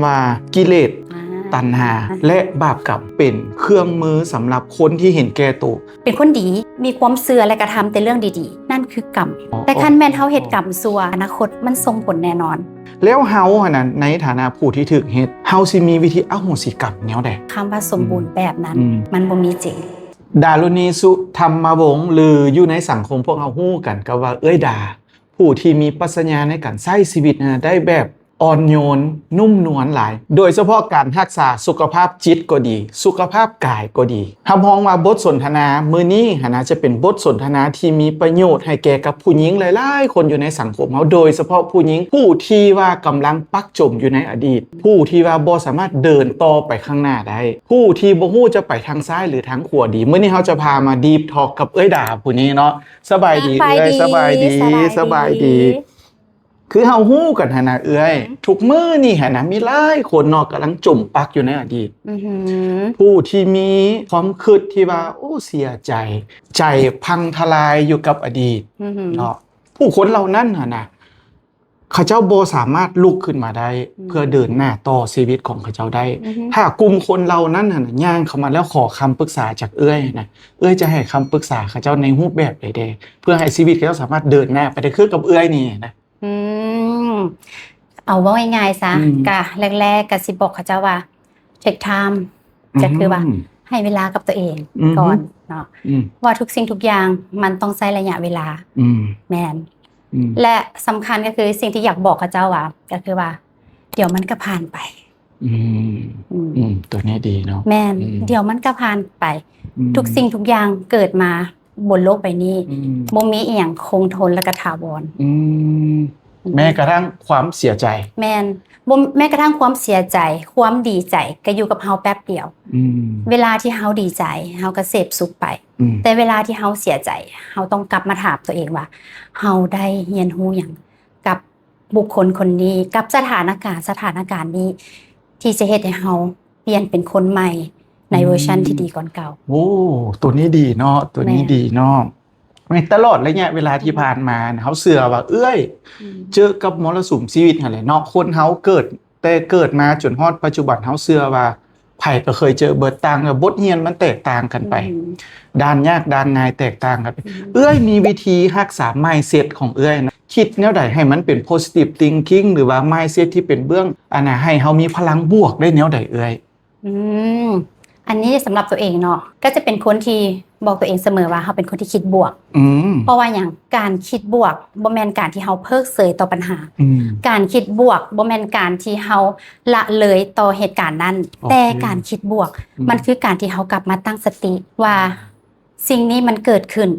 ว่ากิเลสตัณหาและบาปกรรมเป็นเครื่องมือสำหรับคนที่เห็นแก่ตัวเป็นคนดีมีความเชื่อและกระทำแต่เรื่องดีๆนั่นคือกรรมแต่คันแม่นเฮาเฮ็ดกรรมซัวอนาคตมันส่งผลแน่นอนแล้วเฮาน่ะในฐานะผู้ที่ถูกเฮ็ดเฮาสิมีวิธีอโหสิกรรมแนวใดคำว่าสมบูรณ์แบบนั้นมันบ่มีจริงดารุณีสุธรรมวงศ์หรืออยู่ในสังคมพวกเฮาฮู้กันก็ว่าดาผู้ที่มีปรัชญาในการใช้ชีวิตได้แบบอ่อนโยนนุ่มนวลหลายโดยเฉพาะการรักษาสุขภาพจิตก็ดีสุขภาพกายก็ดีถ้ามองว่าบทสนทนามื้อนี้น่าจะเป็นบทสนทนาที่มีประโยชน์ให้แก่กับผู้หญิงหลายๆคนอยู่ในสังคมเฮาโดยเฉพาะผู้หญิงผู้ที่ว่ากำลังปักจมอยู่ในอดีตผู้ที่ว่าบ่สามารถเดินต่อไปข้างหน้าได้ผู้ที่บ่ฮู้จะไปทางซ้ายหรือทางขวาดีมื้อนี้เฮาจะพามาดีฟทอล์กกับดาผู้นี้เนาะสบายดีสบายดีคือเฮาฮู้กันหั่นน่ะทุกมื้อนี่หั่นน่ะมีหลายคนเนาะกำลังจมปักอยู่ในอดีตผู้ที่มีความคิดที่ว่าโอ้เสียใจพังทลายอยู่กับอดีตเนาะผู้คนเหล่านั้นหั่นน่ะเขาเจ้าบ่สามารถลุกขึ้นมาได้เพื่อเดินหน้าต่อชีวิตของเขาเจ้าได้ถ้ากลุ่มคนเหล่านั้นน่ะย่างเข้ามาแล้วขอคำปรึกษาจากนะจะให้คำปรึกษาเขาเจ้าในรูปแบบใดๆเพื่อให้ชีวิตเขาเจ้าสามารถเดินหน้าไปได้คือกับนี่นะเอาว่าง่ายๆซะกะแรกๆกะสิบอกเขาเจ้าว่า take time ก็คือว่าให้เวลากับตัวเองก่อนเนาะว่าทุกสิ่งทุกอย่างมันต้องใช้ระยะเวลาแม่นและสำคัญก็คือสิ่งที่อยากบอกเขาเจ้าว่าก็คือว่าเดี๋ยวมันก็ผ่านไปตัวนี้ดีเนาะแม่นเดี๋ยวมันก็ผ่านไปทุกสิ่งทุกอย่างเกิดมาบนโลกใบนี้บ่มีอีหยังคงทนและก็ถาวรแม้กระทั่งความเสียใจแม้กระทั่งความเสียใจความดีใจก็อยู่กับเฮาแป๊บเดียวเวลาที่เฮาดีใจเฮาก็เสพสุขไปแต่เวลาที่เฮาเสียใจเฮาต้องกลับมาถามตัวเองว่าเฮาได้เรียนรู้หยังกับบุคคลคนนี้กับสถานการณ์นี้ที่จะเฮ็ดให้เฮาเปลี่ยนเป็นคนใหม่ในเวอร์ชันที่ดีก่อนเก่าโอ้ตัวนี้ดีเนาะตัวนี้ดีเนาะในตลอดระยะเวลาที่ผ่านมาเฮาเชื่อว่าเจอกับมรสุมชีวิตหั่นแหละเนาะคนเฮาเกิดมาจนฮอดปัจจุบันเฮาเชื่อว่าไผก็เคยเจอเบิดต่างแล้วบทเรียนมันแตกต่างกันไปด้านยากด้านง่ายแตกต่างกันไปมีวิธีรักษา mindset ของนะคิดแนวใดให้มันเป็น positive thinking หรือว่า mindset ที่เป็นเบื้องให้เฮามีพลังบวกได้แนวใดอันนี้สำหรับตัวเองเนาะก็จะเป็นคนที่บอกตัวเองเสมอว่าเฮาเป็นคนที่คิดบวกเพราะว่าอย่างการคิดบวกบ่แม่นการที่เฮาเพิกเฉยต่อปัญหาการคิดบวกบ่แม่นการที่เฮาละเลยต่อเหตุการณ์นั้นแต่การคิดบวกมันคือการที่เฮากลับมาตั้งสติว่าสิ่งนี้มันเกิดขึ้น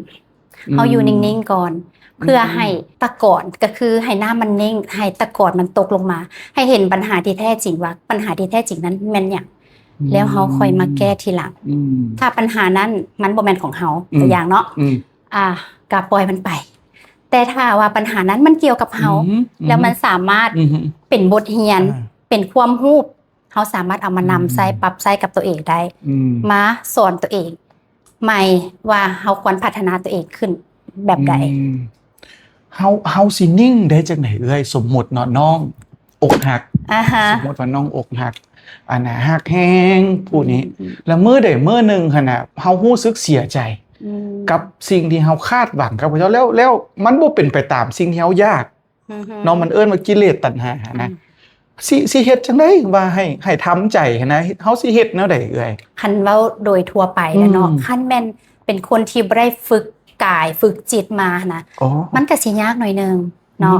เฮาอยู่นิ่งๆก่อนเพื่อให้ตะกอนก็คือให้น้ำมันนิ่งให้ตะกอนมันตกลงมาให้เห็นปัญหาที่แท้จริงว่าปัญหาที่แท้จริงนั้นแม่นหยังแล้วเฮาค่อยมาแก้ทีหลังถ้าปัญหานั้นมันบ่แม่นของเฮาตัวอย่างเนาะก็ปล่อยมันไปแต่ถ้าว่าปัญหานั้นมันเกี่ยวกับเฮาแล้วมันสามารถเป็นบทเรียนเป็นความรู้เฮาสามารถเอามานำใช้ปรับใช้กับตัวเองได้มาสอนตัวเองใหม่ว่าเฮาควรพัฒนาตัวเองขึ้นแบบใดเฮาสินิ่งได้จังได๋สมมุติเนาะน้องอกหักสมมุติว่าน้องอกหักหักแฮงผู้นี้แล้วมื้อใดมื้อนึงหั่นน่ะเฮารู้สึกเสียใจกับสิ่งที่เฮาคาดหวังกับเขาแล้วมันบ่เป็นไปตามสิ่งที่เฮาอยากเนาะมันว่ากิเลสตัณหานะสิเฮ็ดจังได๋ว่าให้ทำใจนะเฮาสิเฮ็ดแนวใดคันเว้าโดยทั่วไปแล้วเนาะคันแม่นเป็นคนที่บ่ได้ฝึกกายฝึกจิตมานะมันก็สิยากหน่อยนึงเนาะ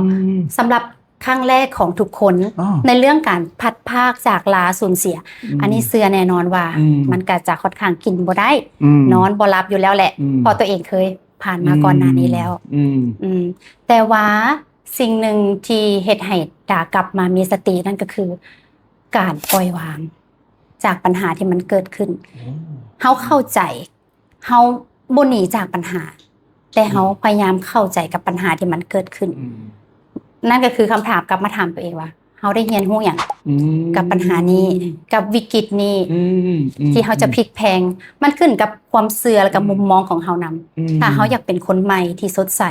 สำหรับครั้งแรกของทุกคนในเรื่องการพัดภาคจากลาสูญเสียอันนี้เชื่อแน่นอนว่ามันก็จะค่อนข้างกินบ่ได้นอนบ่หลับอยู่แล้วแหละเพราะตัวเองเคยผ่านมาก่อนหน้านี้แล้วแต่ว่าสิ่งหนึ่งที่เฮ็ดให้ดากลับมามีสตินั่นก็คือการปล่อยวางจากปัญหาที่มันเกิดขึ้นเฮาเข้าใจเฮาบ่หนีจากปัญหาแต่เฮาพยายามเข้าใจกับปัญหาที่มันเกิดขึ้นนั่นก็คือคำถามกลับมาถามตัวเองว่าเฮาได้เรียนรู้หยังกับปัญหานี้กับวิกฤตนี้ที่เฮาจะพลิกแพลงมันขึ้นกับความเชื่อและกับมุมมองของเฮานำถ้าเฮาอยากเป็นคนใหม่ที่สดใส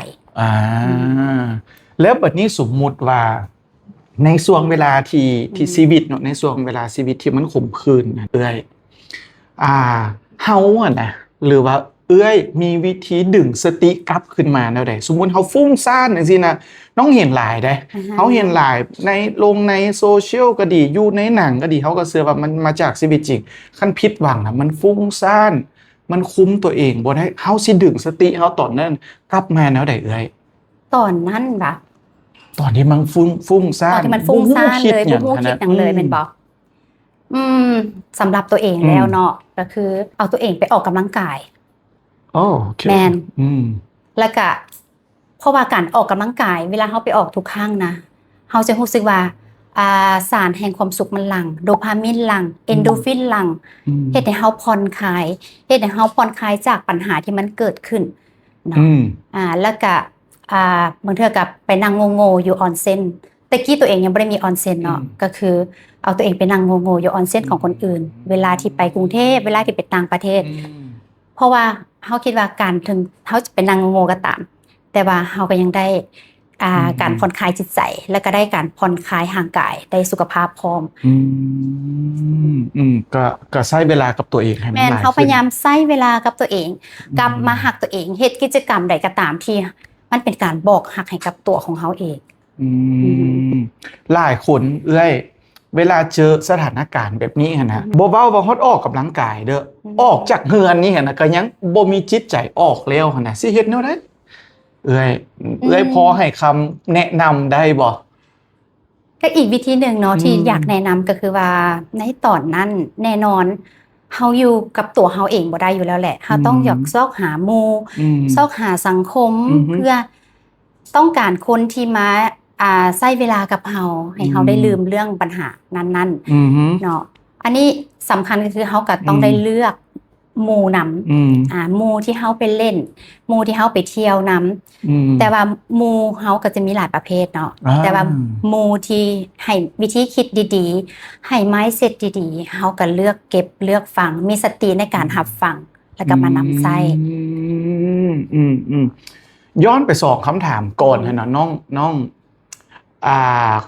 แล้วบัดนี้สมมุติว่า ในช่วงเวลาที่ชีวิตเนาะในช่วงเวลาชีวิตที่มันขมขื่นนะเอ้ยเฮาอะนะหรือว่าเอ้ยมีวิธีดึงสติกลับขึ้นมาแนวใดสมมุติเฮาฟุ้งซ่านจังซี่นะน้องเห็นหลายได้เฮาเห็นหลายในในโซเชียลก็ดีอยู่ในหนังก็ดีเฮาก็เชื่อว่ามันมาจากชีวิตจริงคันผิดหวังน่ะมันฟุ้งซ่านมันคุมตัวเองบ่ได้เฮาสิดึงสติเฮาตอนนั้นกลับมาแนวใดเอ้ย ตอนนั้นแบบ ตอนที่มันฟุ้งซ่า ตอน น ที่มันฟุ้งซ่านเลย บ่ บ่ฮู้คิดหยังเลยแม่นบ่สำหรับตัวเองแล้วเนาะก็คือเอาตัวเองไปออกกำลังกาย โอเค แม่น แล้ว ก็เพราะว่าการออกกำลังกายเวลาเฮาไปออกทุกครั้งนะเฮาจะรู้สึกว่าสารแห่งความสุขมันหลั่งโดพามีนหลั่งเอนโดรฟินหลั่งเฮ็ดให้เฮาผ่อนคลายเฮ็ดให้เฮาผ่อนคลายจากปัญหาที่มันเกิดขึ้นเนาะแล้วก็บางเทื่อก็ไปนั่งโง่ๆอยู่ออนเซ็นแต่กี้ตัวเองยังบ่ได้มีออนเซ็นเนาะก็คือเอาตัวเองไปนั่งโง่ๆอยู่ออนเซ็นของคนอื่นเวลาที่ไปกรุงเทพเวลาที่ไปต่างประเทศเพราะว่าเฮาคิดว่าการถึงเฮาจะไปนั่งโง่ๆก็ตามแต่ว่าเฮาก็ยังได้การผ่อนคลายจิตใจแล้วก็ได้การผ่อนคลายร่างกายได้สุขภาพพร้อมก็ใช้เวลากับตัวเองให้มันหลายขึ้นแม่นเฮาพยายามใช้เวลากับตัวเองกลับมาฮักตัวเองเฮ็ดกิจกรรมใดก็ตามที่มันเป็นการบอกฮักให้กับตัวของเฮาเองหลายคนเอ้ยเวลาเจอสถานการณ์แบบนี้หั่นนะบ่เว้าว่าฮอดออกกำลังกายเด้อออกจากเฮือนนี่หั่นน่ะก็ยังบ่มีจิตใจออกแล้วหั่นน่ะสิเฮ็ดแนวใดเอ้ยพอให้คำแนะนำได้บ่ก็อีกวิธีหนึ่งเนาะที่อยากแนะนำก็คือว่าในตอนนั้นแน่นอนเฮาอยู่กับตัวเฮาเองบ่ได้อยู่แล้วแหละเฮาต้องอยากซอกหาหมู่ซอกหาสังคมเพื่อต้องการคนที่มาใช้เวลากับเฮาให้เฮาได้ลืมเรื่องปัญหานั้นๆเนาะอันนี้สำคัญก็คือเฮาก็ต้องได้เลือกหมู่นำหมู่ที่เฮาไปเล่นหมู่ที่เฮาไปเที่ยวนำแต่ว่าหมู่เฮาก็จะมีหลายประเภทเนาะแต่ว่าหมู่ที่ให้วิธีคิดดีๆให้ mindset ดีๆเฮาก็เลือกเก็บเลือกฟังมีสติในการรับฟังแล้วก็มานำใช้ย้อนไป2คำถามก่อนนะน้อง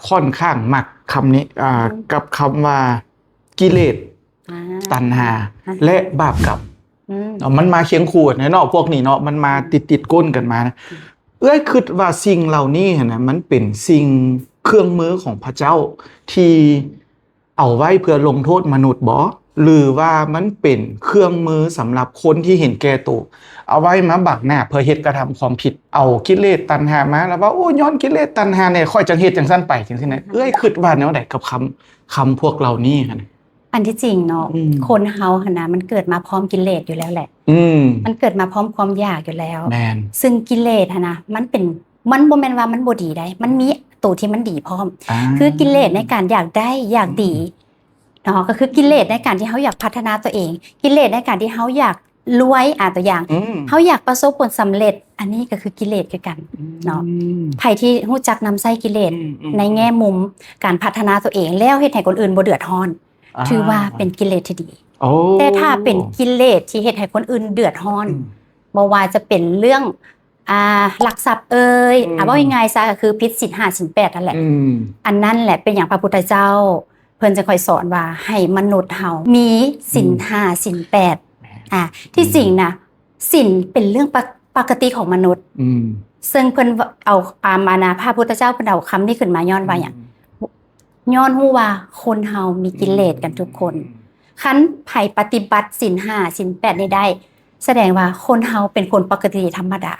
ค่อนข้างมักคำนี้กับคำว่ากิเลสตัณหาและบาปกรรมมันมาเคียงคู่กันเนาะพวกนี้เนาะมันมาติดก้นกันมานะคิดว่าสิ่งเหล่านี้นะมันเป็นสิ่งเครื่องมือของพระเจ้าที่เอาไว้เพื่อลงโทษมนุษย์บ่หรือว่ามันเป็นเครื่องมือสำหรับคนที่เห็นแก่ตัวเอาไว้มาบักหน้าเพื่อเฮ็ดกระทำความผิดเอากิเลสตัณหามาแล้วว่าโอ้ย้อนกิเลสตัณหาเนี่ยค่อยจังเฮ็ดจังซั่นไปจังซี่นะคิดว่าแนวใดกับคำพวกเหล่านี้คั่นอันที่จริงเนาะคนเฮาหั่นน่ะมันเกิดมาพร้อมกิเลสอยู่แล้วแหละมันเกิดมาพร้อมความอยากอยู่แล้วซึ่งกิเลสหั่นน่ะมันบ่แม่นว่ามันบ่ดีได้มันมีตัวที่มันดีพร้อมคือกิเลสในการอยากได้อยากดีเนาะก็คือกิเลสในการที่เฮาอยากพัฒนาตัวเองกิเลสในการที่เฮาอยากรวยตัวอย่างเฮาอยากประสบผลสำเร็จอันนี้ก็คือกิเลสคือกันเนาะไผที่รู้จักนำใช้กิเลสในแง่มุมการพัฒนาตัวเองแล้วเฮ็ดให้คนอื่นบ่เดือดร้อนถือว่าเป็นกิเลสที่ดีแต่ถ้าเป็นกิเลสที่เฮ็ดให้คนอื่นเดือดร้อนบ่ว่าจะเป็นเรื่องลักทรัพย์ว่าง่ายๆซะก็คือผิดศีล5ศีล8นั่นแหละอันนั้นแหละเป็นอย่างพระพุทธเจ้าเพิ่นจะค่อยสอนว่าให้มนุษย์เฮามีศีล5ศีล8ที่จริงนะศีลเป็นเรื่องปกติของมนุษย์ซึ่งเพิ่นเอามานะพระพุทธเจ้าเพิ่นเอาคำนี้ขึ้นมาย้อนว่าหยังย้อนฮู้ว่าคนเฮามีกิเลสกันทุกคนคันไผปฏิบัติศีล5ศีล8นี้ได้แสดงว่าคนเฮาเป็นคนปกติธรรมดา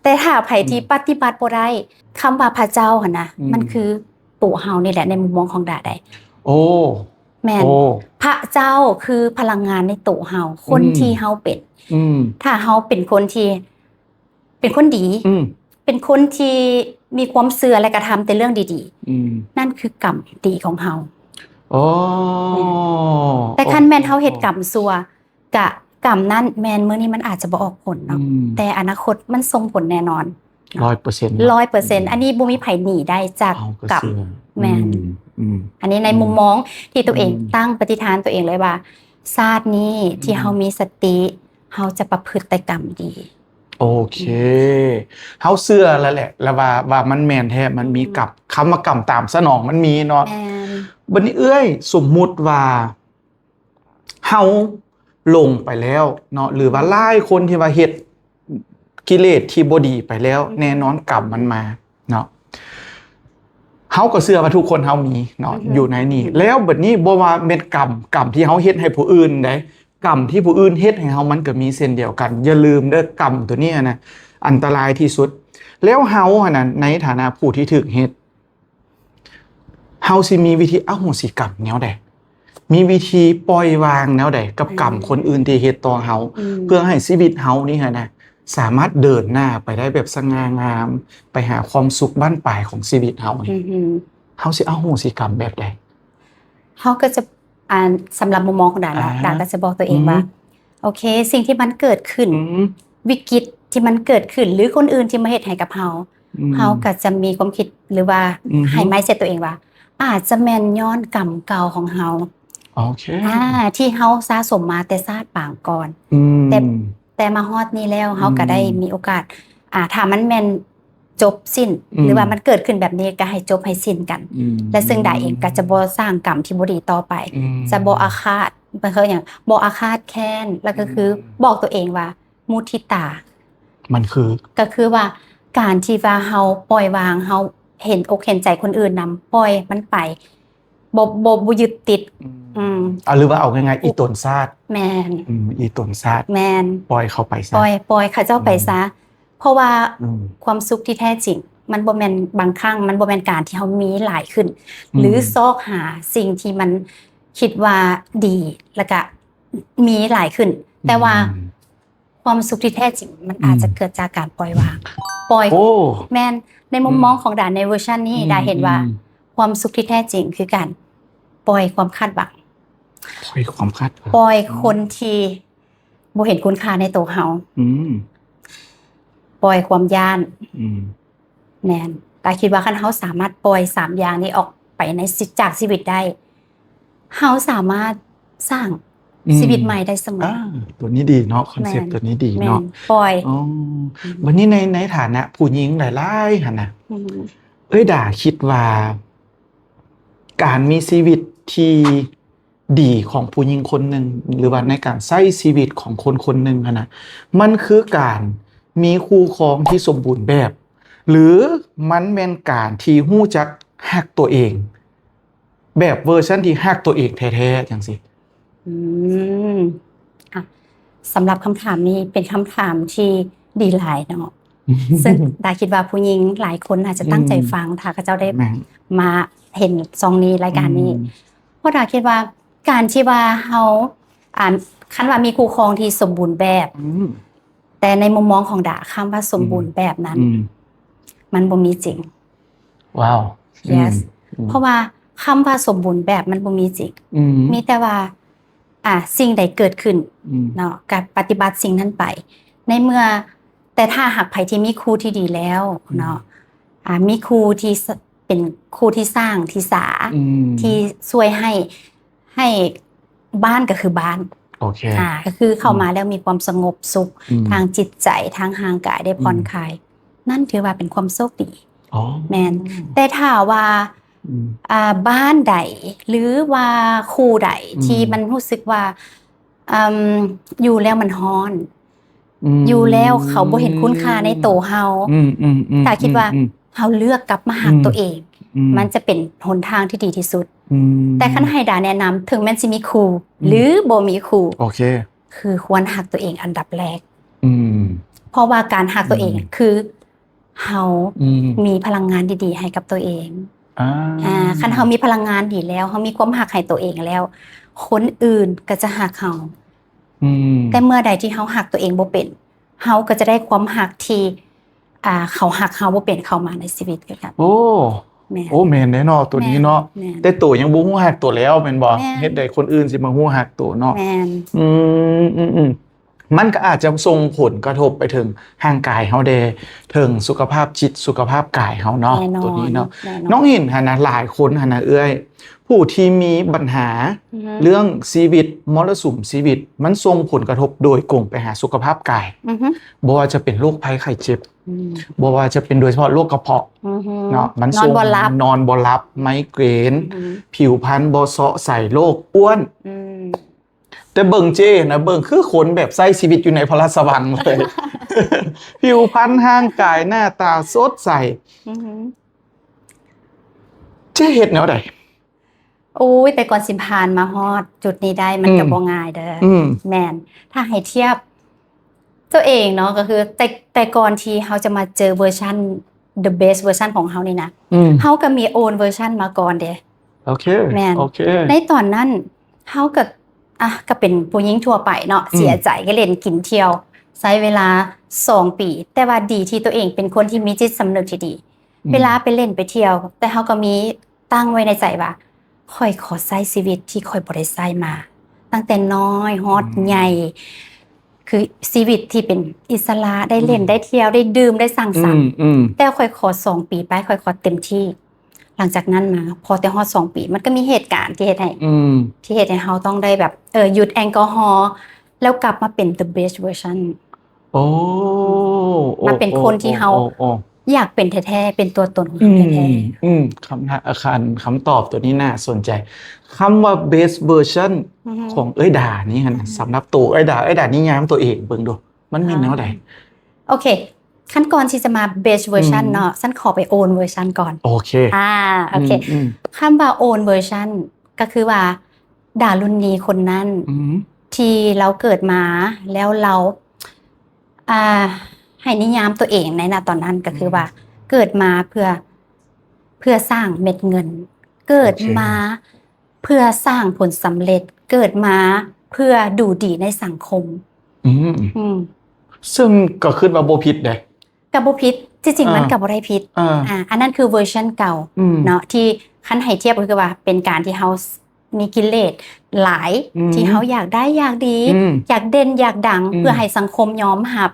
แต่ถ้าไผที่ปฏิบัติบ่ได้คำว่าพระเจ้าหั่นนะมันคือตัวเฮานี่แหละในมุมมองของดาได้แม่นพระเจ้าคือพลังงานในตัวเฮาคนที่เฮาเป็นถ้าเฮาเป็นคนที่เป็นคนดีเป็นคนที่มีความเชื่อและกระทำแต่เรื่องดีๆนั่นคือกรรมดีของเฮาแต่คันแม่นเฮาเฮ็ดกรรมชั่วกะกรรมนั้นแม่นมื้อนี้มันอาจจะบ่ออกผลเนาะแต่อนาคตมันส่งผลแน่นอน 100% อันนี้บ่มีไผหนีได้จากกรรมแม่นอันนี้ในมุมมองที่ตัวเองตั้งปฏิฐานตัวเองเลยว่าชาตินี้ที่เฮามีสติเฮาจะประพฤติแต่กรรมดี โอเคเฮาเชื่อแล้วแหละแล้วว่ามันแม่นแท้มันมีกับคำว่ากรรมตามสนองมันมีเนาะ แม่น บัดนี้สมมุติว่าเฮาลงไปแล้วเนาะหรือว่าหลายคนที่ว่าเฮ็ดกิเลสที่บ่ดีไปแล้ว แน่นอนกรรมมันมาเนาะเฮาก็เชื่อว่าทุกคนเฮามีเนาะอยู่ในนี้แล้วบัดนี้บ่ว่าเป็นกรรมที่เฮาเฮ็ดให้ผู้อื่นได้กรรมที่ผู้อื่นเฮ็ดให้เฮามันก็มีเส้นเดียวกันอย่าลืมเด้อกรรมตัวนี้นะอันตรายที่สุดแล้วเฮาหั่นน่ะในฐานะผู้ที่ถูกเฮ็ดเฮาสิมีวิธีอโหสิกรรมแนวใดมีวิธีปล่อยวางแนวใดกับกรรมคนอื่นที่เฮ็ดต่อเฮาเพื่อให้ชีวิตเฮานี่นะสามารถเดินหน้าไปได้แบบสง่างามไปหาความสุขบั้นปลายของชีวิตเฮานี่เฮาสิอโหสิกรรมแบบใด เขาก็จะสำหรับมุมมองของดาดาก็จะบอกตัวเองว่าโอเคสิ่งที่มันเกิดขึ้นวิกฤตที่มันเกิดขึ้นหรือคนอื่นที่มาเฮ็ดให้กับเฮาก็จะมีความคิดหรือว่าให้ mindset ตัวเองว่าอาจจะแม่นย้อนกรรมเก่าของเฮาโอเคที่เฮาสะสมมาแต่ชาติปางก่อนแต่มาฮอดนี้แล้วเฮาก็ได้มีโอกาสถ้ามันแม่นจบสิ้นหรือว่ามันเกิดขึ้นแบบนี้ก็ให้จบให้สิ้นกันและซึ่งดาเองก็จะบ่สร้างกรรมที่บ่ดีต่อไปจะบ่อาฆาตมันคือหยังบ่อาฆาตแค้นแล้วก็คือบอกตัวเองว่ามุทิตามันคือก็คือว่าการที่ว่าเฮาปล่อยวางเฮาเห็นอกเห็นใจคนอื่นนำปล่อยมันไปบ่ยึดติดหรือว่าเอาง่ายๆอีตนซาดแม่นอีตนซาดแม่นปล่อยเขาไปซะปล่อยเขาเจ้าไปซะเพราะว่าความสุขที่แท้จริงมันบ่แม่นบางครั้งมันบ่แม่นการที่เฮามีหลายขึ้นหรือซอกหาสิ่งที่มันคิดว่าดีแล้วก็มีหลายขึ้นแต่ว่าความสุขที่แท้จริงมันอาจจะเกิดจากการปล่อยวางแม่นในมุมมองของดาในเวอร์ชันนี้ดาเห็นว่าความสุขที่แท้จริงคือการปล่อยความคาดหวังปล่อยความคาดหวังปล่อยคนที่บ่เห็นคุณค่าในตัวเฮาปล่อยความย่านแม่นแต่คิดว่าคันเฮาสามารถปล่อย3อย่างนี้ออกไปในจากชีวิตได้เฮาสามารถสร้างชีวิตใหม่ได้เสมอตัวนี้ดีเนาะคอนเซ็ปต์ตัวนี้ดีเนาะปล่อยวันนี้ในฐานะผู้หญิงหลายๆหั่นน่ะด่าคิดว่าการมีชีวิตที่ดีของผู้หญิงคนหนึ่งหรือว่าในการใช้ชีวิตของคนคนหนึ่งนะมันคือการมีคู่ครองที่สมบูรณ์แบบหรือมันเป็นการที่ฮู้จักฮักตัวเองแบบเวอร์ชันที่ฮักตัวเองแท้ๆจังสิสำหรับคำถามนี้เป็นคำถามที่ดีหลายเนาะซึ่งดาคิดว่าผู้หญิงหลายคนอาจจะตั้งใจฟังถ้าเขาเจ้าได้มาเห็นซองนี้รายการนี้เพราะดาคิดว่าการที่ว่าเฮาคันว่ามีคู่ครองที่สมบูรณ์แบบแต่ในมุมมองของดาคำว่าสมบูรณ์แบบนั้นมันบ่มีจริงว้าว yes เพราะว่าคำว่าสมบูรณ์แบบมันบ่มีจริงมีแต่ว่าสิ่งใดเกิดขึ้นเนาะการปฏิบัติสิ่งนั้นไปในเมื่อแต่ถ้าหากไผที่มีครูที่ดีแล้วเนาะมีครูที่เป็นครูที่สร้างที่สาที่ช่วยให้บ้านก็คือบ้านโอเคก็คือเข้ามาแล้วมีความสงบสุขทางจิตใจทางร่างกายได้ผ่อนคลายนั่นถือว่าเป็นความโชคดีแม่นแต่ถ้าว่าบ้านใดหรือว่าครูใดที่มันรู้สึกว่าอยู่แล้วมันฮ้อนอยู่แล้วเขาบ่เห็นคุณค่าในตัวเฮาถ้าคิดว่าเฮาเลือกกลับมาหาตัวเองมันจะเป็นหนทางที่ดีที่สุดแต่คันให้ดาแนะนำถึงแม้นสิมีครูหรือบ่มีครูโอเคคือควรหักตัวเองอันดับแรกเพราะว่าการหักตัวเองคือเฮามีพลังงานดีๆให้กับตัวเองคันเฮามีพลังงานดีแล้วเฮามีความหักให้ตัวเองแล้วคนอื่นก็จะหักเฮาแต่เมื่อใดที่เฮาหักตัวเองบ่เป็นเฮาก็จะได้ความหักที่เขาหักเฮาบ่เป็นเข้ามาในชีวิตกันโอ้แม่นแน่เนาะตัวนี้เนาะแต่ตัวยังบ่ฮู้หักตัวแล้วแม่นบ่เฮ็ดได้คนอื่นสิมาฮู้หักตัวเนาะแม่น มันก็อาจจะส่งผลกระทบไปถึงร่างกายเฮาเดถึงสุขภาพจิตสุขภาพกายเฮาเนาะ แน่นอน ตัวนี้เนาะ แน่นอน น้องเห็นหั่นนะหลายคนหั่นนะเอ้ยผู้ที่มีปัญหา อือฮึ เรื่องชีวิตมรสุมชีวิตมันส่งผลกระทบโดยกงไปหาสุขภาพกาย อือฮึ บ่ว่าจะเป็นโรคภัยไข้เจ็บ อืม บ่ว่าจะเป็นโดยเฉพาะโรคกระเพาะ อือฮึ เนาะมัน นอนบ่หลับ นอนบ่หลับไมเกรน อือฮึ ผิวพรรณบ่เซาะใส่โรคอ้วน อืม แต่เบิ่งเจนะเบิ่งคือคนแบบใช้ชีวิตอยู่ในพระราชวังเลย ผิวพรรณร่างกายหน้าตาสดใส อือฮึ เจเฮ็ดแนวใด โอ้ยแต่ก่อนสิผ่านมาฮอดจุดนี้ได้มันก็บ่ง่ายเด้ออ ม แม่นถ้าให้เทียบตัวเองเนาะก็คือแต่ก่อนที่เราจะมาเจอเวอร์ชัน the best เวอร์ชันของเรานี่นะ อืม เราก็มี own เวอร์ชันมาก่อนเด้ โอเค แม่น โอเค ในตอนนั้นเฮาก็ก็เป็นผู้หญิงทั่วไปเนาะ อืม เสียใจก็เล่นกินเที่ยวใช้เวลา2 ปี แต่ว่าดีที่ตัวเองเป็นคนที่มีจิตสำนึกที่ดี เวลาไปเล่นไปเที่ยว แต่เฮาก็มีตั้งไว้ในใจว่าค่อยขอใช้ชีวิตที่ค่อยบ่ได้ใช้มา ตั้งแต่น้อยฮอดใหญ่ คือชีวิตที่เป็นอิสระได้เล่นได้เที่ยวได้ดื่มได้สังสรรค์ อืม แต่ค่อยขอ2 ปีไปค่อยขอเต็มที่ หลังจากนั้นมาพอแต่ฮอด2 ปีมันก็มีเหตุการณ์ที่เฮ็ดให้ อืม ที่เฮ็ดให้เฮาต้องได้แบบหยุดแอลกอฮอล์แล้วกลับมาเป็น the best version โอ้ มาเป็นคนที่เฮา โอ้ อยากเป็นแท้ๆเป็นตัวตนของ อื เฮาม แท้ คำตอบตัวนี้น่าสนใจคำว่า best version ๆอือฮึ ของเอ้ยดานี่ฮะนะสำหรับตัวเอ้ยดานิยามตัวเองเบิ่งดูมันมีแนวใด โอเค ขั้นก่อนที่จะมา best version เนาะฉันขอไป own version ก่อน โอเค โอเค อืม คำว่า own version ก็คือว่าดารุณีคนนั้น อืม ที่เราเกิดมาแล้วเราให้นิยามตัวเองในตอนนั้นก็คือว่า เกิดมาเพื่อสร้างเม็ดเงิน เกิดมาเพื่อสร้างผลสำเร็จ เกิดมาเพื่อดูดีในสังคม อืม อืม ซึ่งก็ขึ้นว่าบ่ผิดเด้ กับบ่ผิดที่จริงมัน อ่า กับบ่ได้ผิด อันนั้นคือเวอร์ชันเก่า อืม เนาะที่คันให้เทียบก็คือว่าเป็นการที่เฮามีกิเลสหลาย อืม ที่เฮาอยากได้อยากดี อืม อยากเด่นอยากดัง อืม เพื่อให้สังคมยอมรับ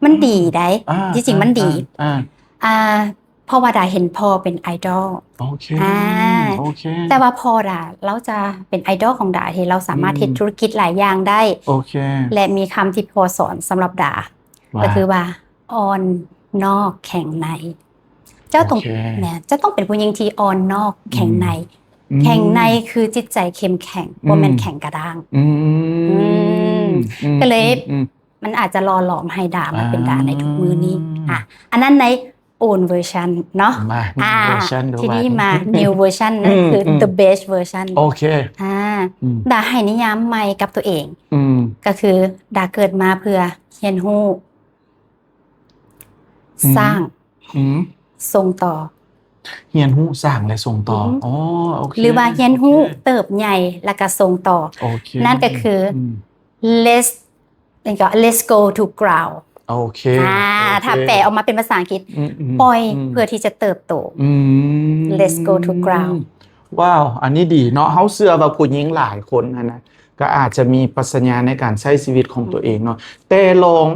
มันดีได้ อ่า ที่จริงมันดี อ่า เพราะว่าดาเห็นพ่อเป็นไอดอล โอเค อ่า โอเค แต่ว่าพอดาเราจะเป็นไอดอลของดาที่เราสามารถ อืม เฮ็ดธุรกิจหลายอย่างได้ โอเค และมีคำที่พอสอนสำหรับดา ก็คือว่าอ่อนนอกแข็งใน เจ้าต้อง โอเค เนี่ยจะต้องเป็นผู้หญิงที่อ่อนนอกแข็งใน อืม แข็งในคือจิตใจเข้มแข็งบ่แม่นแข็งกระด้าง อืม ก็เลย อืม มันอาจจะรอหลอมให้ดามาเป็นดาในทุกมือนี้ อ่า อันนั้นใน own version เนาะ มา new version ดู ทีนี้ ว่า มา new version นั่นคืออ ม the best version โอเค อืม ดาให้นิยามใหม่กับตัวเอง อืม ก็คือดาเกิดมาเพื่อเรียนรู้ อืม สร้าง อืม ส่งต่อ เฮียนฮู้สร้างและส่งต่อ อืม อ๋อโอเค หรือว่าเรียนรู้เติบใหญ่แล้วก็ส่งต่อ โอเค นั่นก็คืออ ม let's go to ground โอเค ถ้าแปลออกมาเป็นภาษาอังกฤษ อืม ปล่อยเพื่อที่จะเติบโต อืม Let's go to ground ว้าว อันนี้ดีเนาะเฮาเชื่อว่าผู้หญิงหลายคนนะก็อาจจะมีปรัชญาในการใช้ชีวิตของตัวเองเนาะแต่ลอง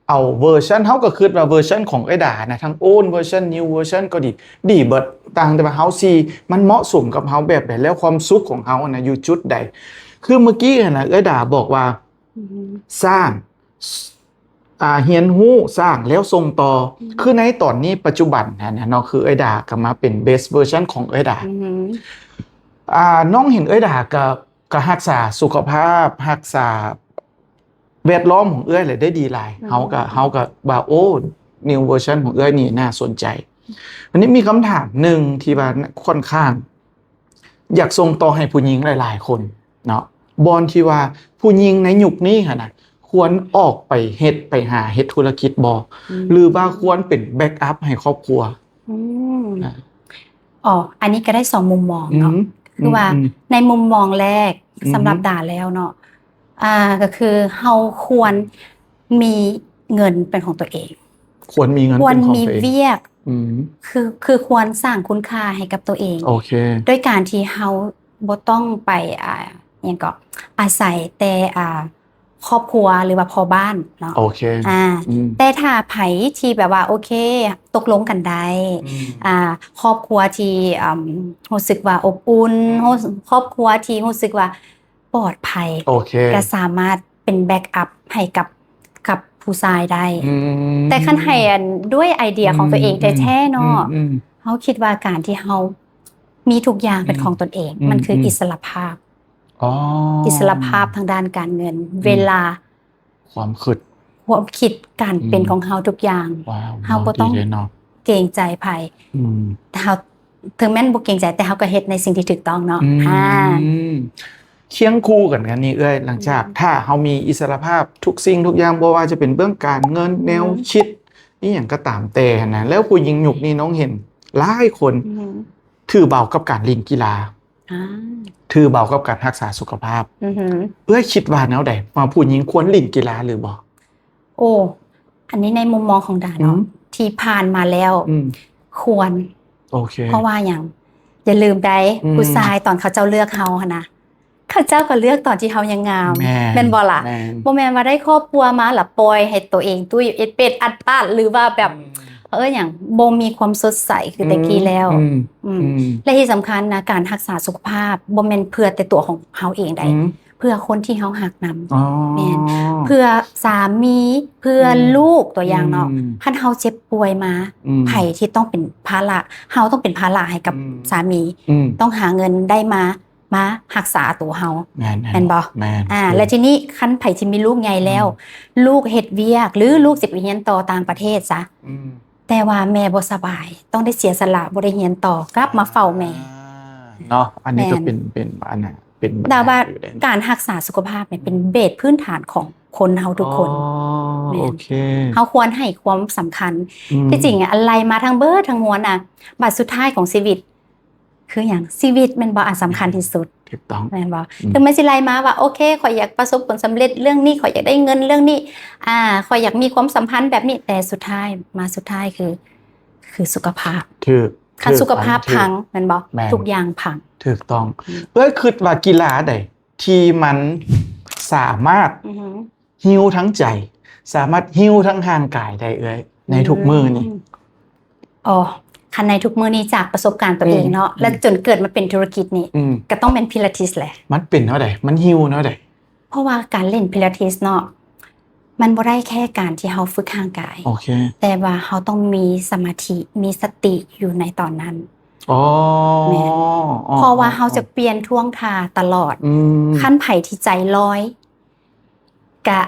เอาเวอร์ชันเฮาก็คิดว่าเวอร์ชันของไอ้ดานะทั้ง old version new version ก็ดีเบิดต่างแต่ว่าเฮาซีมันเหมาะสมกับเฮาแบบใดแล้วความสุขของเฮานะอยู่จุดใด คือเมื่อกี้นะไอ้ดาบอกว่าสร้างเฮียนฮู้สร้างแล้วส่งต่ออคือในตอนนี้ปัจจุบันนะเนาะคือไอ้ดาก็มาเป็น best version ของไอ้ดา น้องเห็นเอ้ยดาก็รักษาสุขภาพรักษาแวดล้อมของเอ้ยเลยได้ดีหลายเฮาก็ว่าโอ้ new version ของเอ้ยนี่น่าสนใจวันนี้มีคำถามหนึ่งที่ว่าค่อนข้าง อยากส่งต่อให้ผู้หญิงหลายๆคนเนาะบอนที่ว่าผู้หญิงในยุคนี้ค่ะนะควรออกไปไปหาเฮ็ดธุรกิจบ่หรือว่าควรเป็นแบ็กอัพให้ครอบครัว อ่า อันนี้ก็ได้2มุมมองเนาะ คือว่าในมุมมองแรก อืม สำหรับดาแล้วเนาะก็คือเฮาควรมีเงินเป็นของตัวเอง ควรมีเงิน ควร เป็นของ มี ตัวเอง เวียก อืม คือควรสร้างคุณค่าให้กับตัวเอง โอเค ด้วยการที่เฮาบ่ต้องไปหยังก็อาศัยแต่ ครอบครัวหรือว่าพ่อบ้านเนาะ โอเคอืม แต่ถ้าไผที่แบบว่าโอเคตกลงกันได้ครอบครัวที่รู้สึกว่าอบอุ่นครอบครัวที่รู้สึกว่าปลอดภัย โอเค ก็สามารถเป็นแบ็กอัพให้กับผู้ชายได้แต่คันให้ด้วยไอเดียของตัวเองแท้ๆเนาะเฮาคิดว่าการที่เฮามีทุกอย่างเป็นของตนเองมันคืออิสรภาพอิสรภาพทางด้านการเงินเวลาความคิดการเป็นของเฮาทุกอย่างเฮาบ่ต้องเกรงใจไผแต่เฮาถึงแม้นบ่เกรงใจแต่เฮาก็เฮ็ดในสิ่งที่ถูกต้องเนาะเคียงคู่กันนี่หลังจากถ้าเฮามีอิสรภาพทุกสิ่งทุกอย่างบ่ว่าจะเป็นเบื้องการเงินแนวคิดนี่หยังก็ตามแต่นะแล้วผู้หญิงยุคนี้น้องเห็นหลายคนถือเบากับการเล่นกีฬาถือเบากับการรักษาสุขภาพคิดว่าแนวใดว่าผู้หญิงควรเล่นกีฬาหรือบ่โอ้อันนี้ในมุมมองของดาเนาะที่ผ่านมาแล้วควรโอเคเพราะว่าอย่างอย่าลืมได้ผู้ชายตอนเขาเจ้าเลือกเฮาหั่นนะเขาเจ้าก็เลือกตอนที่เฮายังงามแม่นบ่ล่ะบ่แม่นว่าได้ครอบครัวมาแล้วปล่อยให้ตัวเองตุ้ยเอ็ดเป็ดอัดปาดหรือว่าแบบอย่างบ่มีความสดใสคือแต่กี้แล้วและที่สำคัญนะการรักษาสุขภาพบ่แม่นเพื่อแต่ตัวของเฮาเองได้เพื่อคนที่เฮารักนำแม่นเพื่อสามีเพื่อลูกตัวอย่างเนาะคันเฮาเจ็บป่วยมาไผที่ต้องเป็นภาระเฮาต้องเป็นภาระให้กับสามีต้องหาเงินได้มารักษาตัวเฮาแม่นบ่แล้วทีนี้คันไผที่มีลูกใหญ่แล้วลูกเฮ็ดเวียกหรือลูกสิไปเรียนต่อต่างประเทศซะแต่ว่าแม่บ่สบายต้องได้เสียสละบ่ได้เรียนต่อกลับมาเฝ้าแม่เนาะอันนี้ก็เป็นอันน่ะเป็นแต่ว่าการรักษาสุขภาพเนี่ยเป็นเบสพื้นฐานของคนเฮาทุกคนโอเคเฮาควรให้ความสำคัญที่จริงอะไรมาทั้งเบิดทั้งมวลน่ะบัดสุดท้ายของชีวิตคือหยังชีวิตมันบ่อันสำคัญที่สุดถูกต้องแม่นบ่ถึงแม้สิไล่มาว่าโอเคข้อยอยากประสบผลสำเร็จเรื่องนี้ข้อยอยากได้เงินเรื่องนี้ข้อยอยากมีความสัมพันธ์แบบนี้แต่สุดท้ายคือสุขภาพคันสุขภาพพังแม่นบ่ทุกอย่างพังถูกต้องคิดว่ากีฬาใดที่มันสามารถฮีลทั้งใจสามารถฮีลทั้งร่างกายได้ในทุกมื้อนี่คันในทุกมื้อนี้จากประสบการณ์ตัวเองเนาะและจนเกิดมาเป็นธุรกิจนี่ก็ต้องเป็นพิลาทิสแหละมันเป็นเท่าใดมันฮีลเท่าใดเพราะว่าการเล่นพิลาทิสเนาะมันบ่ได้แค่การที่เฮาฝึกร่างกายโอเคแต่ว่าเฮาต้องมีสมาธิมีสติอยู่ในตอนนั้นเพราะว่าเฮาจะเปลี่ยนท่วงท่าตลอดคันไผที่ใจลอยก็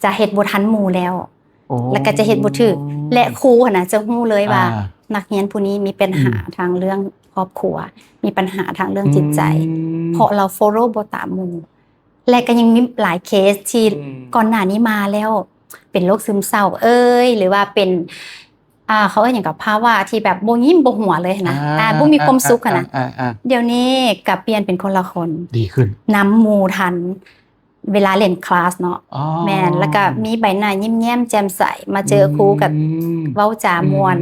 จะเฮ็ดบ่ทันหมู่แล้วแล้วก็จะเฮ็ดบ่ถูกและครูน่ะจะฮู้เลยว่านักเรียนผู้นี้มีปัญหาทางเรื่องครอบครัวมีปัญหาทางเรื่องจิตใจเพราะเรา follow บ่ตามหมู่และก็ยังมีหลายเคสที่ก่อนหน้านี้มาแล้วเป็นโรคซึมเศร้าหรือว่าเป็นเขาหยังกับภาวะที่แบบบ่ยิ้มบ่หัวเลยนะบ่มีความสุขนะเดี๋ยวนี้ก็เปลี่ยนเป็นคนละคนดีขึ้นนำหมู่ทันเวลาเล่นคลาสเนาะแม่นแล้วก็มีใบหน้ายิ้มแย้มแจ่มใสมาเจอครูกับเว้าจามวล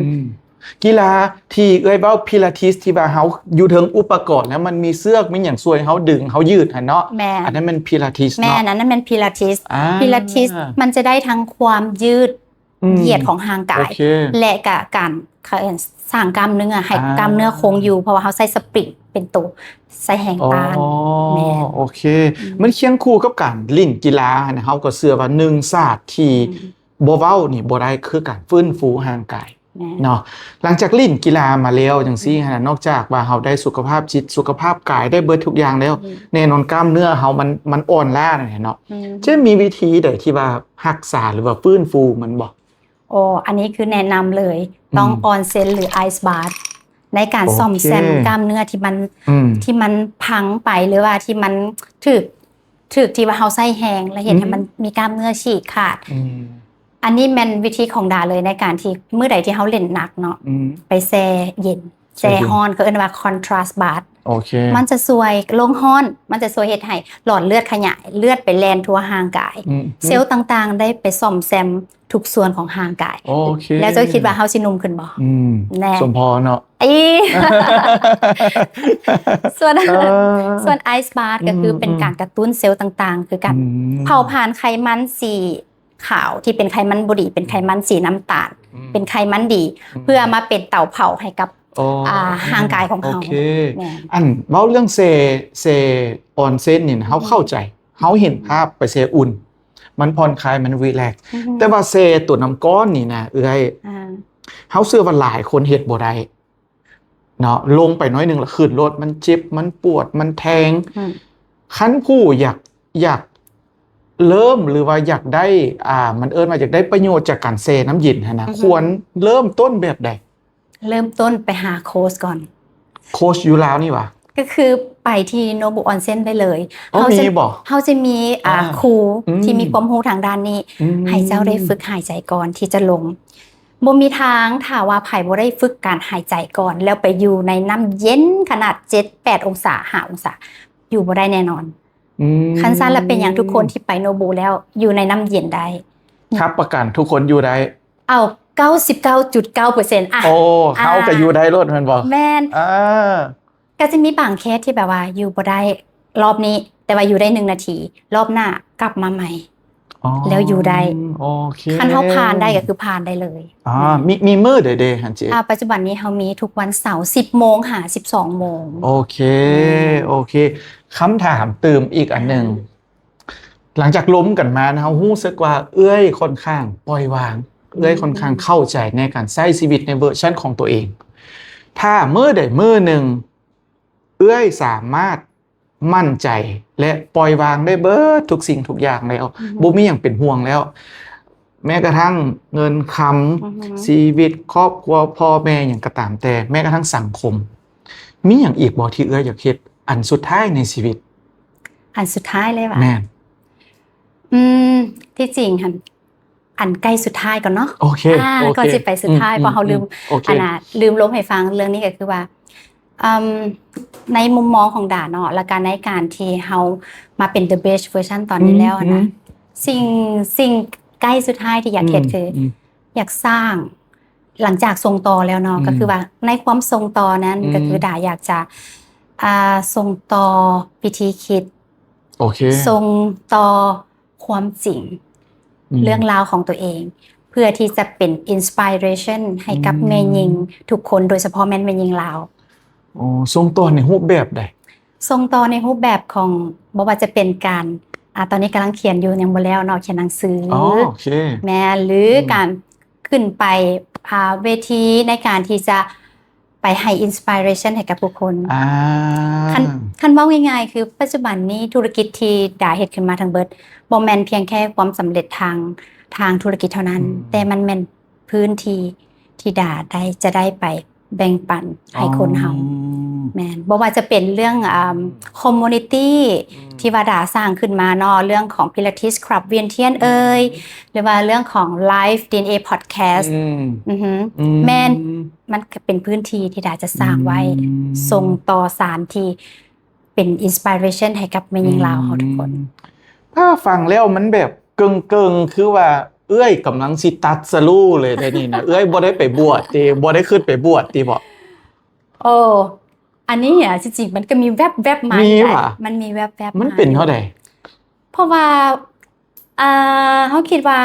กีฬาที่เว้าพิลาทิสที่ว่าเฮาอยู่ถึงอุปกรณ์แล้วมันมีเสือกมีหยังช่วยเฮาดึงเฮายืดหั่นเนาะอันนั้นมันพิลาทิสเนาะแม่อันนั้นมันพิลาทิสมันจะได้ทั้งความยืดเหยียดของร่างกายและก็การสร้างกล้ามเนื้อให้กล้ามเนื้อคงอยู่เพราะว่าเฮาใส่สปริงเป็นตัวใส่แหงตาแม่โอเคมันเคียงคู่กับการเล่นกีฬาเฮาก็เชื่อว่า1ศาสตร์ที่บ่เว้านี่บ่ได้คือการฟื้นฟูร่างกายเนาะหลังจากเล่นกีฬามาแล้วจังซี่นอกจากว่าเฮาได้สุขภาพจิตสุขภาพกายได้เบิดทุกอย่างแล้วแน่นอนกล้ามเนื้อเฮามันอ่อนล้าเนาะจะมีวิธีใดที่ว่ารักษาหรือว่าฟื้นฟูมันบ่อันนี้คือแนะนำเลยต้องออนเซ็นหรือไอซ์บาร์ในการซ่อมแซมกล้ามเนื้อที่มันพังไปหรือว่าที่มันถึกที่ว่าเฮาใส่แฮงแล้วเห็นให้มันมีกล้ามเนื้อฉีกขาดอันนี้แม่นวิธีของดาเลยในการที่เมื่อใดที่เฮาเล่นหนักเนาะไปแช่เย็นแช่ร้อนก็เอิ้นว่าคอนทราสต์บาร์ โอเค มันจะซวยลงฮ้อน มันจะซวยเฮ็ดให้หลอดเลือดขยายเลือดไปแล่นทั่วร่างกาย เซลล์ต่างๆได้ไปซ่อมแซมทุกส่วนของร่างกาย โอเค แล้วเจ้าคิดว่าเฮาสินุ่มขึ้นบ่ แน่ สมพรเนาะ ส่วนไอซ์บาร์ก็คือเป็นการกระตุ้นเซลล์ต่างๆ คือการเผาผลาญไขมันสีขาวที่เป็นไขมันบ่ดีเป็นไขมันสีน้ำตาลเป็นไขมันดี เพื่อมาเป็นเตาเผาให้กับร่างกายของเฮา โอเคอันเว้าเรื่องเซออนเซนนี่เฮาเข้าใจเฮาเห็นภาพไปเซอุ่นมันผ่อนคลายมันรีแลกซ์แต่ว่าเซตัวน้ำก้อนนี่นะเอ้ยเฮาเชื่อว่าหลายคนเฮ็ดบ่ได้เนาะลงไปน้อยนึงแล้วขึ้นรถมันเจ็บมันปวดมันแทงคันผู้อยากเริ่มหรือว่าอยากได้มันเอิ้นว่าอยากได้ประโยชน์จากการเซน้ำเย็นหั่นนะควรเริ่มต้นแบบใดเริ่มต้นไปหาโค้ชก่อนโค้ชอยู่ลาวนี่วะก็คือไปที่โนบุออนเซ็นได้เลยเฮาจะมีครูที่มีความรู้ทางด้านนี้ให้เจ้าได้ฝึกหายใจก่อนที่จะลงบ่มีทางถ้าว่าไผบ่ได้ฝึกการหายใจก่อนแล้วไปอยู่ในน้ำเย็นขนาด 7-8 องศา5องศาอยู่บ่ได้แน่นอนคันซั่นแล้วเป็นอย่างทุกคนที่ไปโนบุแล้วอยู่ในน้ำเย็นได้ครับประกันทุกคนอยู่ได้เอา99.9% โอ้เฮาก็อยู่ได้รถแม่นบ่แม่นก็จะมีบางเคสที่แบบว่าอยู่บ่ได้รอบนี้แต่ว่าอยู่ได้1นาทีรอบหน้ากลับมาใหม่แล้วอยู่ได้โอเคคันเฮาผ่านได้ก็คือผ่านได้เลยมีมื้อใดๆหั่นจิปัจจุบันนี้เฮามีทุกวันเสาร์ 10:00 นหา 12:00 นโอเคคำถามเติมอีกอันนึงหลังจากล้มกันมานะเฮารู้สึกว่าเอ้ยค่อนข้างปล่อยวางเอ้ยค่อนข้างเข้าใจในการใช้ชีวิตในเวอร์ชันของตัวเองถ้ามื้อใดมื้อนึงเอ้ยสามารถมั่นใจและปล่อยวางได้เบิดทุกสิ่งทุกอย่างแล้วบ่มีหยังเป็นห่วงแล้วแม้กระทั่งเงินคำชีวิตครอบครัวพ่อแม่หยังก็ตามแต่แม้กระทั่งสังคมมีหยังอีกบ่ที่เอ้ยอยากเฮ็ดอันสุดท้ายในชีวิตอันสุดท้ายเลยว่ะแม่นที่จริงหั่นอันใกล้สุดท้ายก่อนเนาะโอเคก่อนสิไปสุดท้ายเพราะเฮาลืมลบให้ฟังเรื่องนี้ก็คือว่าในมุมมองของดาเนาะและการในการที่เฮามาเป็น the best version ตอนนี้แล้วนะสิ่งใกล้สุดท้ายที่อยากเฮ็ดคืออยากสร้างหลังจากส่งต่อแล้วเนาะก็คือว่าในความส่งต่อนั้นก็คือดาอยากจะส่งต่อวิธีคิดโอเคส่งต่อความจริงเรื่องราวของตัวเองเพื่อที่จะเป็น inspiration ให้กับแม่หญิงทุกคนโดยเฉพาะแม่หญิงลาวส่งต่อในรูปแบบใดส่งต่อในรูปแบบของบ่ว่าจะเป็นการตอนนี้กำลังเขียนอยู่ยังบ่แล้วเนาะเขียนหนังสือโอเคแม่หรือการขึ้นไปเวทีในการที่จะไปให้ inspiration ให้กับผู้คนคันเว้าง่ายๆคือปัจจุบันนี้ธุรกิจที่ดาเฮ็ดขึ้นมาทั้งเบิดบ่แม่นเพียงแค่ความสำเร็จทางธุรกิจเท่านั้นแต่มันแม่นพื้นที่ดาจะได้ไปแบ่งปันให้คนเฮาแม่นบ่ว่าจะเป็นเรื่องcommunity ที่ว่าดาสร้างขึ้นมาเนาะเรื่องของ Pilates Club เวียนเทียนหรือว่าเรื่องของ Live DNA Podcast แม่นมันก็เป็นพื้นที่ที่ดาจะสร้างไว้ส่งต่อสารที่เป็น inspiration ให้กับแม่หญิงลาวเฮาทุกคนถ้าฟังแล้วมันแบบเกิงๆคือว่าเอ้ยกำลังสิตัดสลูเลยได้นี่นะเอ้ยบ่ได้ไปบวชติบ่ได้ขึ้นไปบวชติบ่อันนี้จริงๆมันก็มีแวบๆมามันมีแวบๆมันเป็นเท่าใดเพราะว่าเฮาคิดว่า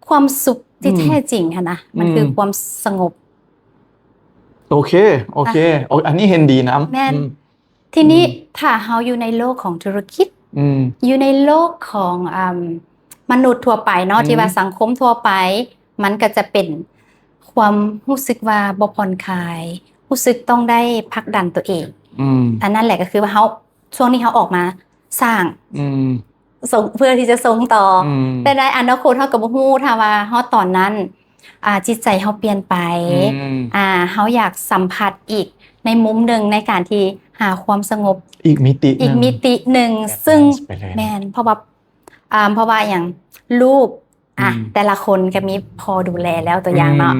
ความสุขที่แท้จริงหั่นนะมันคือความสงบโอเคอันนี้เห็นดีนะแม่นทีนี้ถ้าเฮาอยู่ในโลกของธุรกิจอยู่ในโลกของมนุษย์ทั่วไปเนาะที่ว่าสังคมทั่วไปมันก็จะเป็นความรู้สึกว่าบ่ผ่อนคลายรู้สึกต้องได้ผลักดันตัวเองอันนั้นแหละก็คือว่าเฮาช่วงนี้เฮาออกมาสร้างส่งเพื่อที่จะส่งต่อแต่ในอนาคตเฮาก็บ่ฮู้ถ้าว่าเฮาตอนนั้นจิตใจเฮาเปลี่ยนไปเฮาอยากสัมผัสอีกในมุมหนึ่งในการที่หาความสงบอีกมิติหนึ่งซึ่งแม่นเพราะว่าอย่างลูกแต่ละคนก็มีพอดูแลแล้วตัวอย่างเนาะ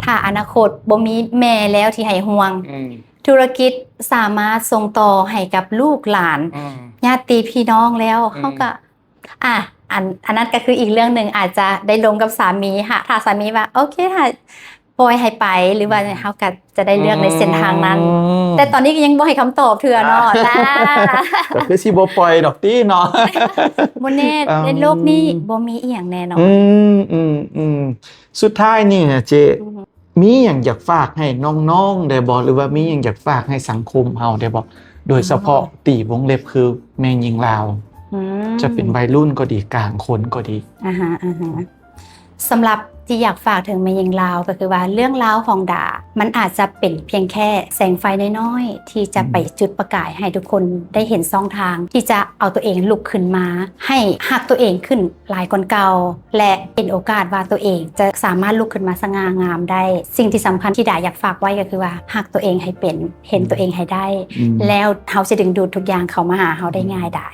ถ้าอนาคตบ่มีแม่แล้วที่ให้ห่วง ธุรกิจสามารถส่งต่อให้กับลูกหลานญาติพี่น้องแล้วเขาก็อันนั้นก็คืออีกเรื่องหนึ่งอาจจะได้ลงกับสามีค่ะถ้าสามีว่าโอเคค่ะปล่อยให้ไปหรือว่าเขาก็จะได้เลือกในเส้นทางนั้นแต่ตอนนี้ก็ยังบ่ให้คำตอบเถื่อเนาะจ้า ก็คือสิบ่ปล่อยดอกตี้เนาะ บ่แน่ในโลกนี้บ่มีอีหยังแน่นอนสุดท้ายนี่เจมีหยังอยากฝากให้น้องๆได้บ่หรือว่ามีหยังอยากฝากให้สังคมเฮาได้บ่โดยเฉพาะตีวงเล็บคือแม่หญิงลาวจะเป็นวัยรุ่นก็ดีกลางคนก็ดีสำหรับที่อยากฝากถึงแม่หญิงลาวก็คือว่าเรื่องราวของดามันอาจจะเป็นเพียงแค่แสงไฟน้อยๆที่จะไปจุดประกายให้ทุกคนได้เห็นช่องทางที่จะเอาตัวเองลุกขึ้นมาให้หักตัวเองขึ้นหลายคนเก่าและเป็นโอกาสว่าตัวเองจะสามารถลุกขึ้นมาสง่างามได้สิ่งที่สำคัญที่ดาอยากฝากไว้ก็คือว่าหักตัวเองให้เป็นเห็นตัวเองให้ได้แล้วเขาจะดึงดูดทุกอย่างเข้ามาหาเขาได้ง่ายได้